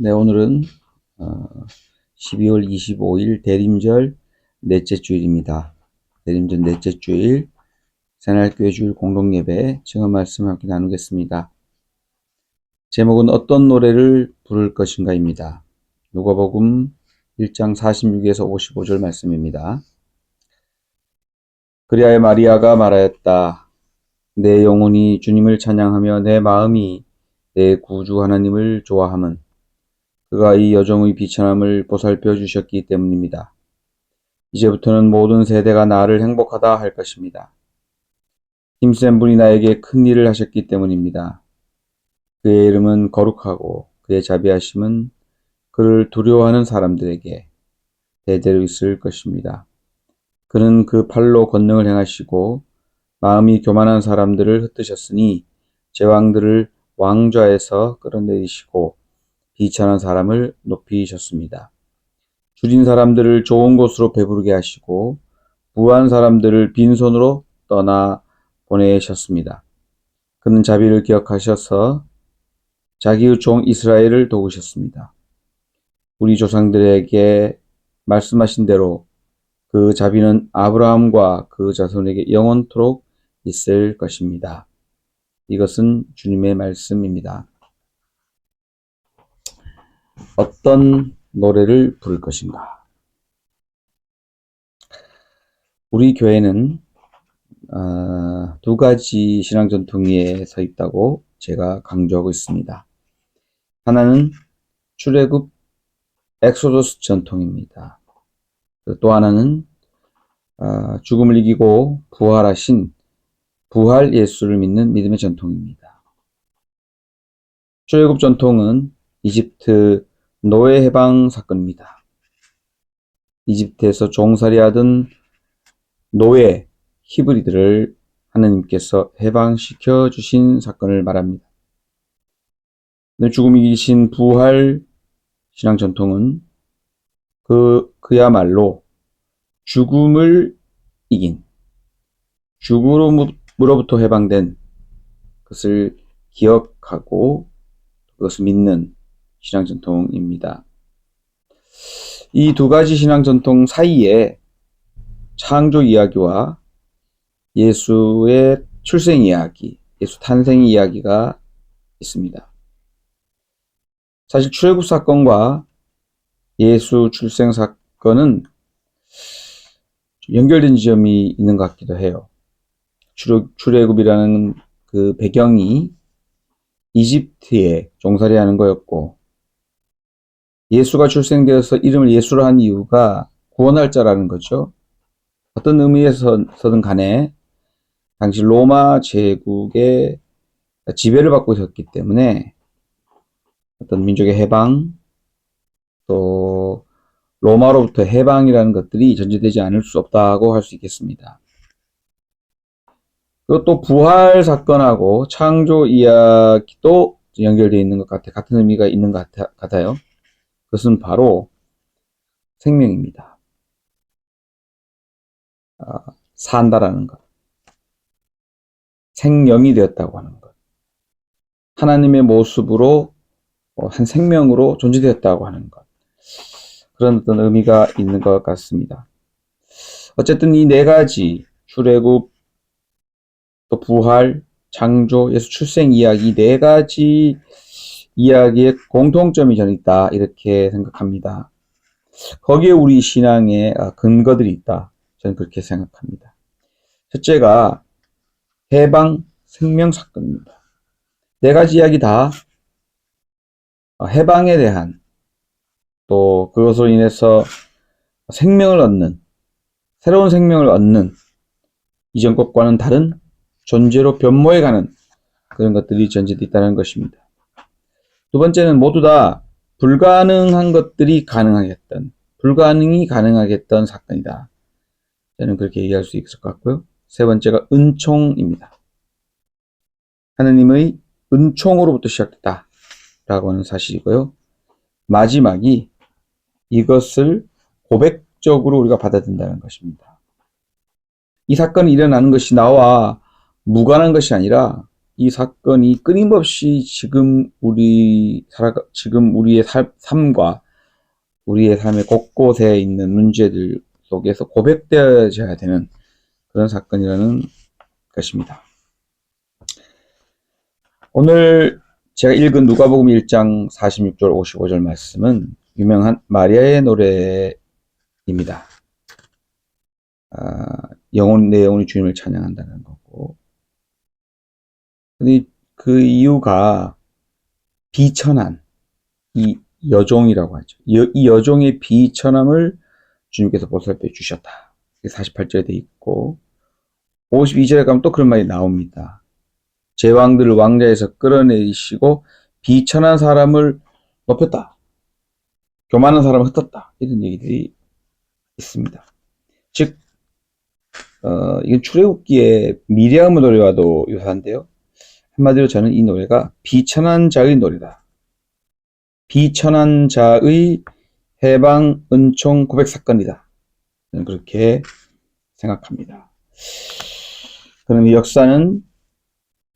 네, 오늘은 12월 25일 대림절 넷째 주일입니다. 대림절 넷째 주일 새날교회 주일 공동예배 증언 말씀 함께 나누겠습니다. 제목은 어떤 노래를 부를 것인가입니다. 누가복음 1장 46에서 55절 말씀입니다. 그리하여 마리아가 말하였다. 내 영혼이 주님을 찬양하며 내 마음이 내 구주 하나님을 좋아함은 그가 이 여종의 비천함을 보살펴 주셨기 때문입니다. 이제부터는 모든 세대가 나를 행복하다 할 것입니다. 힘센 분이 나에게 큰 일을 하셨기 때문입니다. 그의 이름은 거룩하고 그의 자비하심은 그를 두려워하는 사람들에게 대대로 있을 것입니다. 그는 그 팔로 권능을 행하시고 마음이 교만한 사람들을 흩으셨으니 제왕들을 왕좌에서 끌어내리시고 비천한 사람을 높이셨습니다. 줄인 사람들을 좋은 곳으로 배부르게 하시고 부한 사람들을 빈손으로 떠나 보내셨습니다. 그는 자비를 기억하셔서 자기의 종 이스라엘을 도우셨습니다. 우리 조상들에게 말씀하신 대로 그 자비는 아브라함과 그 자손에게 영원토록 있을 것입니다. 이것은 주님의 말씀입니다. 어떤 노래를 부를 것인가? 우리 교회는 두 가지 신앙 전통 위에 서 있다고 제가 강조하고 있습니다. 하나는 출애굽 엑소더스 전통입니다. 또 하나는 죽음을 이기고 부활하신 부활 예수를 믿는 믿음의 전통입니다. 출애굽 전통은 이집트 노예 해방 사건입니다. 이집트에서 종살이하던 노예 히브리들을 하나님께서 해방시켜 주신 사건을 말합니다. 죽음이 이기신 부활 신앙 전통은 그야말로 죽음을 이긴, 죽음으로부터 해방된 것을 기억하고 그것을 믿는 신앙 전통입니다. 이 두 가지 신앙 전통 사이에 창조 이야기와 예수의 출생 이야기, 예수 탄생 이야기가 있습니다. 사실 출애굽 사건과 예수 출생 사건은 연결된 지점이 있는 것 같기도 해요. 출애굽이라는 그 배경이 이집트에 종살이하는 거였고, 예수가 출생되어서 이름을 예수로 한 이유가 구원할 자라는 거죠. 어떤 의미에서든 간에 당시 로마 제국의 지배를 받고 있었기 때문에 어떤 민족의 해방, 또 로마로부터 해방이라는 것들이 전제되지 않을 수 없다고 할 수 있겠습니다. 그리고 또 부활 사건하고 창조 이야기도 연결되어 있는 것 같아요. 같은 의미가 있는 것 같아요. 그것은 바로 생명입니다. 산다라는 것. 생명이 되었다고 하는 것. 하나님의 모습으로 한 생명으로 존재되었다고 하는 것. 그런 어떤 의미가 있는 것 같습니다. 어쨌든 이 네 가지 출애굽, 또 부활, 창조, 예수 출생 이야기 네 가지 이야기의 공통점이 저는 있다 이렇게 생각합니다. 거기에 우리 신앙의 근거들이 있다. 저는 그렇게 생각합니다. 첫째가 해방 생명 사건입니다. 네 가지 이야기 다 해방에 대한, 또 그것으로 인해서 생명을 얻는, 새로운 생명을 얻는 이전 것과는 다른 존재로 변모해가는 그런 것들이 전제되어 있다는 것입니다. 두 번째는 모두 다 불가능한 것들이 가능하겠던, 불가능이 가능하겠던 사건이다. 저는 그렇게 얘기할 수 있을 것 같고요. 세 번째가 은총입니다. 하느님의 은총으로부터 시작됐다 라고 하는 사실이고요. 마지막이 이것을 고백적으로 우리가 받아들인다는 것입니다. 이 사건이 일어나는 것이 나와 무관한 것이 아니라 이 사건이 끊임없이 지금 우리의 삶과 우리의 삶의 곳곳에 있는 문제들 속에서 고백되어져야 되는 그런 사건이라는 것입니다. 오늘 제가 읽은 누가복음 1장 46절 55절 말씀은 유명한 마리아의 노래입니다. 내 영혼이 주님을 찬양한다는 거고, 근데 그 이유가 비천한 이 여종이라고 하죠. 이 여종의 비천함을 주님께서 보살펴 주셨다. 48절에 돼 있고 52절에 가면 또 그런 말이 나옵니다. 제왕들을 왕좌에서 끌어내리시고 비천한 사람을 높였다. 교만한 사람을 흩었다. 이런 얘기들이 있습니다. 즉 이건 출애굽기의 미리암의 노래와도 유사한데요. 한마디로 저는 이 노래가 비천한 자의 노래다. 비천한 자의 해방 은총 고백 사건이다. 저는 그렇게 생각합니다. 그럼 이 역사는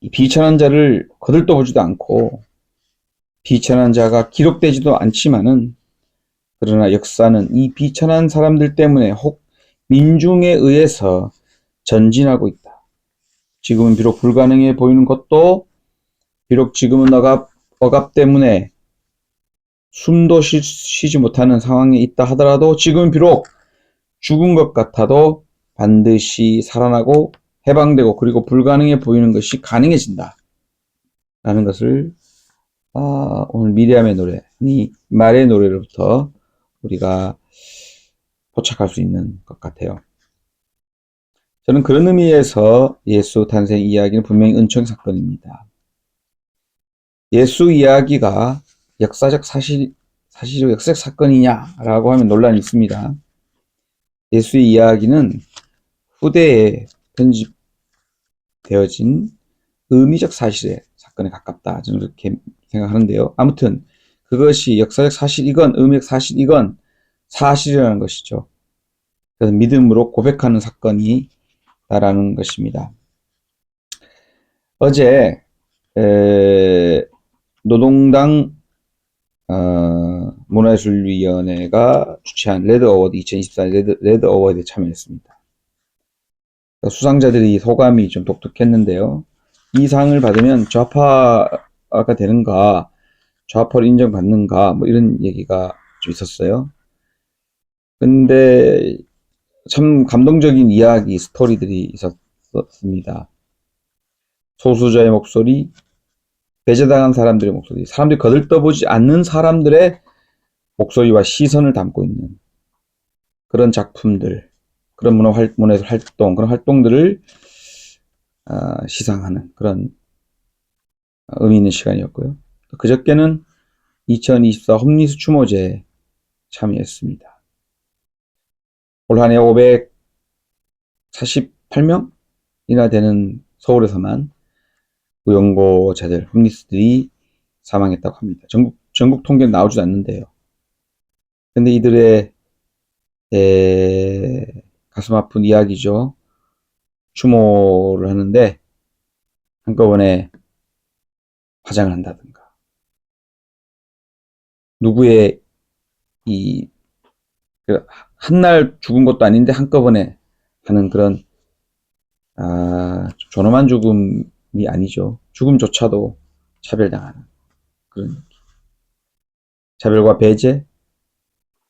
이 비천한 자를 거들떠보지도 않고 비천한 자가 기록되지도 않지만은, 그러나 역사는 이 비천한 사람들 때문에 혹 민중에 의해서 전진하고 있다. 지금은 비록 불가능해 보이는 것도, 비록 지금은 억압 때문에 숨도 쉬지 못하는 상황에 있다 하더라도, 지금은 비록 죽은 것 같아도 반드시 살아나고 해방되고, 그리고 불가능해 보이는 것이 가능해진다 라는 것을 오늘 미리암의 노래, 말의 노래로부터 우리가 포착할 수 있는 것 같아요. 저는 그런 의미에서 예수 탄생 이야기는 분명히 은총 사건입니다. 예수 이야기가 역사적 사건이냐라고 하면 논란이 있습니다. 예수의 이야기는 후대에 편집되어진 의미적 사건에 가깝다. 저는 그렇게 생각하는데요. 아무튼 그것이 역사적 사실이건 의미적 사실이건 사실이라는 것이죠. 그래서 믿음으로 고백하는 사건이다라는 것입니다. 어제 노동당 문화예술위원회가 주최한 레드 어워드 2024 레드 어워드에 참여했습니다. 수상자들이 소감이 좀 독특했는데요. 이 상을 받으면 좌파가 되는가, 좌파를 인정받는가, 뭐 이런 얘기가 좀 있었어요. 근데 참 감동적인 이야기, 스토리들이 있었습니다. 소수자의 목소리, 배제당한 사람들의 목소리, 사람들이 거들떠보지 않는 사람들의 목소리와 시선을 담고 있는 그런 작품들, 그런 문화예술 활동, 그런 활동들을 시상하는 그런 의미 있는 시간이었고요. 그저께는 2024 홈리스 추모제에 참여했습니다. 올 한 해 548명이나 되는 서울에서만 무연고자들, 홈리스들이 사망했다고 합니다. 전국 통계는 나오지도 않는데요. 근데 이들의 가슴 아픈 이야기죠. 추모를 하는데 한꺼번에 화장을 한다든가, 누구의 한날 죽은 것도 아닌데 한꺼번에 하는 그런 존엄한 죽음이 아니죠. 죽음조차도 차별당하는 그런 느낌. 차별과 배제,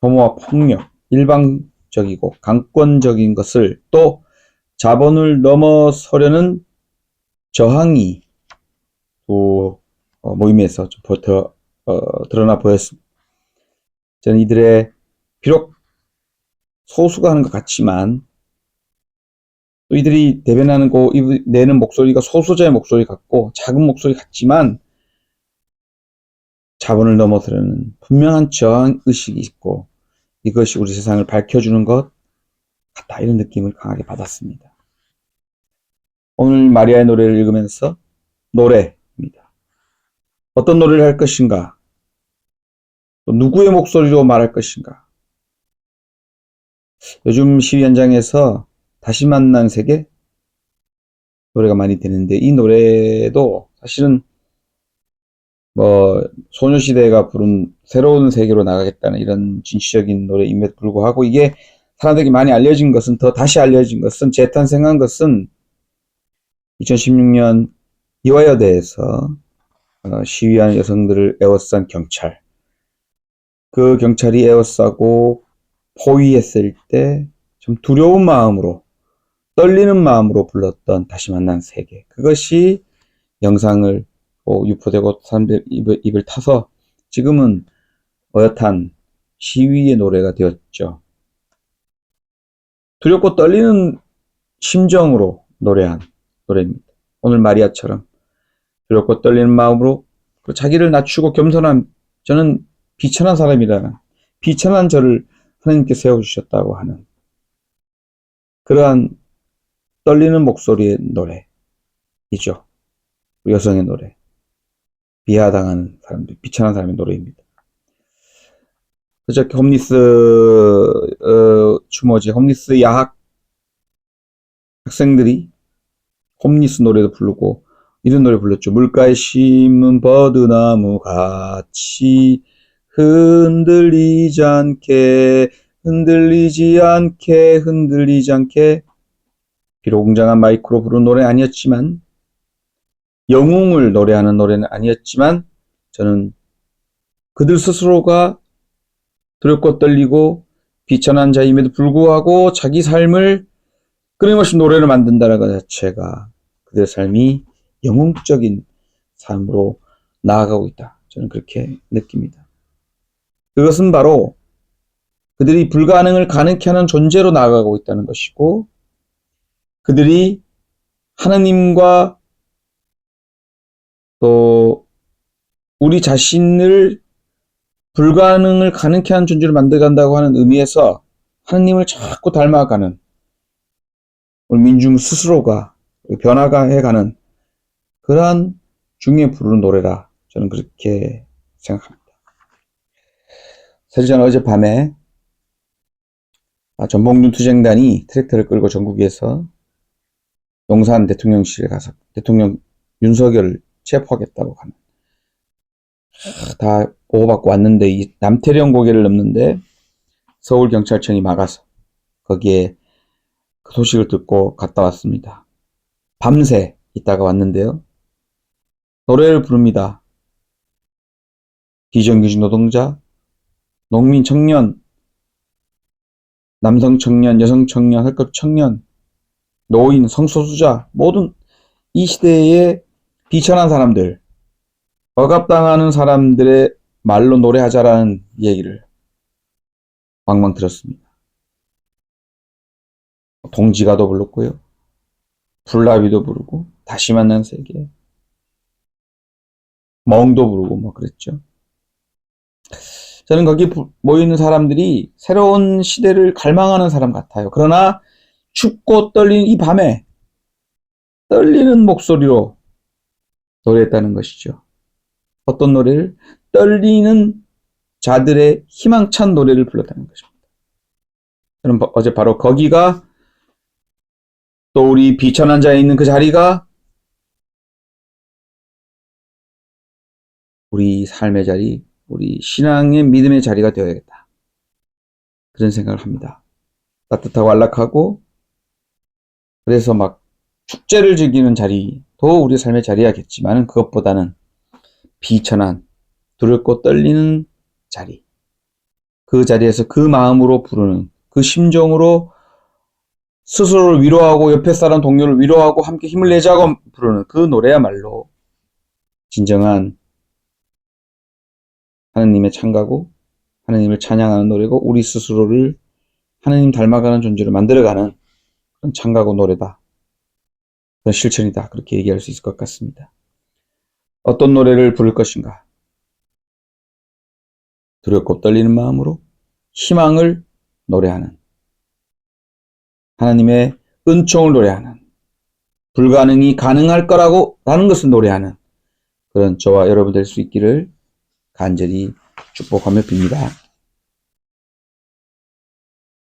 혐오와 폭력, 일방적이고 강권적인 것을, 또 자본을 넘어서려는 저항이 또 모임에서 좀 드러나 보였습니다. 저는 이들의 비록 소수가 하는 것 같지만, 또 이들이 대변하는 내는 목소리가 소수자의 목소리 같고 작은 목소리 같지만 자본을 넘어서려는 분명한 저항의식이 있고, 이것이 우리 세상을 밝혀주는 것 같다, 이런 느낌을 강하게 받았습니다. 오늘 마리아의 노래를 읽으면서 노래입니다. 어떤 노래를 할 것인가, 또 누구의 목소리로 말할 것인가. 요즘 시위 현장에서 다시 만난 세계, 노래가 많이 되는데, 이 노래도 사실은 뭐 소녀시대가 부른 새로운 세계로 나가겠다는 이런 진취적인 노래임에도 불구하고, 이게 사람들에게 많이 알려진 것은, 더 다시 알려진 것은, 재탄생한 것은 2016년 이화여대에서 시위하는 여성들을 에워싼 경찰, 그 경찰이 에워싸고 포위했을 때 좀 두려운 마음으로, 떨리는 마음으로 불렀던 다시 만난 세계, 그것이 영상을 유포되고 사람들 입을 타서 지금은 어엿한 시위의 노래가 되었죠. 두렵고 떨리는 심정으로 노래한 노래입니다. 오늘 마리아처럼 두렵고 떨리는 마음으로 자기를 낮추고 겸손한, 저는 비천한 사람이라는, 비천한 저를 하나님께 세워주셨다고 하는 그러한 떨리는 목소리의 노래이죠. 여성의 노래, 비하당하는 사람들, 비천한 사람의 노래입니다. 그저께 홈리스 추모제, 홈리스 야학 학생들이 홈리스 노래도 부르고 이런 노래 불렀죠. 물가에 심은 버드나무 같이 흔들리지 않게, 흔들리지 않게, 흔들리지 않게. 비록 웅장한 마이크로 부른 노래는 아니었지만, 영웅을 노래하는 노래는 아니었지만, 저는 그들 스스로가 두렵고 떨리고 비천한 자임에도 불구하고 자기 삶을 끊임없이 노래를 만든다는 것 자체가 그들의 삶이 영웅적인 삶으로 나아가고 있다, 저는 그렇게 느낍니다. 그것은 바로 그들이 불가능을 가능케 하는 존재로 나아가고 있다는 것이고, 그들이 하나님과 또 우리 자신을 불가능을 가능케 하는 존재로 만들어간다고 하는 의미에서 하나님을 자꾸 닮아가는 우리 민중 스스로가 변화해가는 그러한 중에 부르는 노래라, 저는 그렇게 생각합니다. 사실 저는 어젯밤에 전봉준 투쟁단이 트랙터를 끌고 전국에서 용산 대통령실에 가서 대통령 윤석열을 체포하겠다고 하는, 다 보고받고 왔는데 이 남태령 고개를 넘는데 서울경찰청이 막아서 거기에 그 소식을 듣고 갔다 왔습니다. 밤새 있다가 왔는데요. 노래를 부릅니다. 비정규직 노동자, 농민 청년, 남성 청년, 여성 청년, 헐급 청년, 노인, 성소수자, 모든 이 시대의 비천한 사람들, 억압당하는 사람들의 말로 노래하자라는 얘기를 방방 들었습니다. 동지가도 불렀고요. 불나비도 부르고, 다시 만난 세계, 멍도 부르고 뭐 그랬죠. 저는 거기 모여있는 사람들이 새로운 시대를 갈망하는 사람 같아요. 그러나 춥고 떨리는 이 밤에 떨리는 목소리로 노래했다는 것이죠. 어떤 노래를? 떨리는 자들의 희망찬 노래를 불렀다는 것입니다. 저는 어제 바로 거기가, 또 우리 비천한 자에 있는 그 자리가 우리 삶의 자리, 우리 신앙의 믿음의 자리가 되어야겠다, 그런 생각을 합니다. 따뜻하고 안락하고, 그래서 막 축제를 즐기는 자리도 우리 삶의 자리야겠지만, 그것보다는 비천한, 두렵고 떨리는 자리, 그 자리에서 그 마음으로 부르는, 그 심정으로 스스로를 위로하고 옆에 사람 동료를 위로하고 함께 힘을 내자고 부르는 그 노래야말로 진정한 하느님의 찬가고 하느님을 찬양하는 노래고, 우리 스스로를 하느님 닮아가는 존재로 만들어가는 그런 찬가고 노래다, 그런 실천이다, 그렇게 얘기할 수 있을 것 같습니다. 어떤 노래를 부를 것인가? 두렵고 떨리는 마음으로 희망을 노래하는, 하나님의 은총을 노래하는, 불가능이 가능할 거라고 라는 것을 노래하는 그런 저와 여러분 될 수 있기를 간절히 축복하며 빕니다.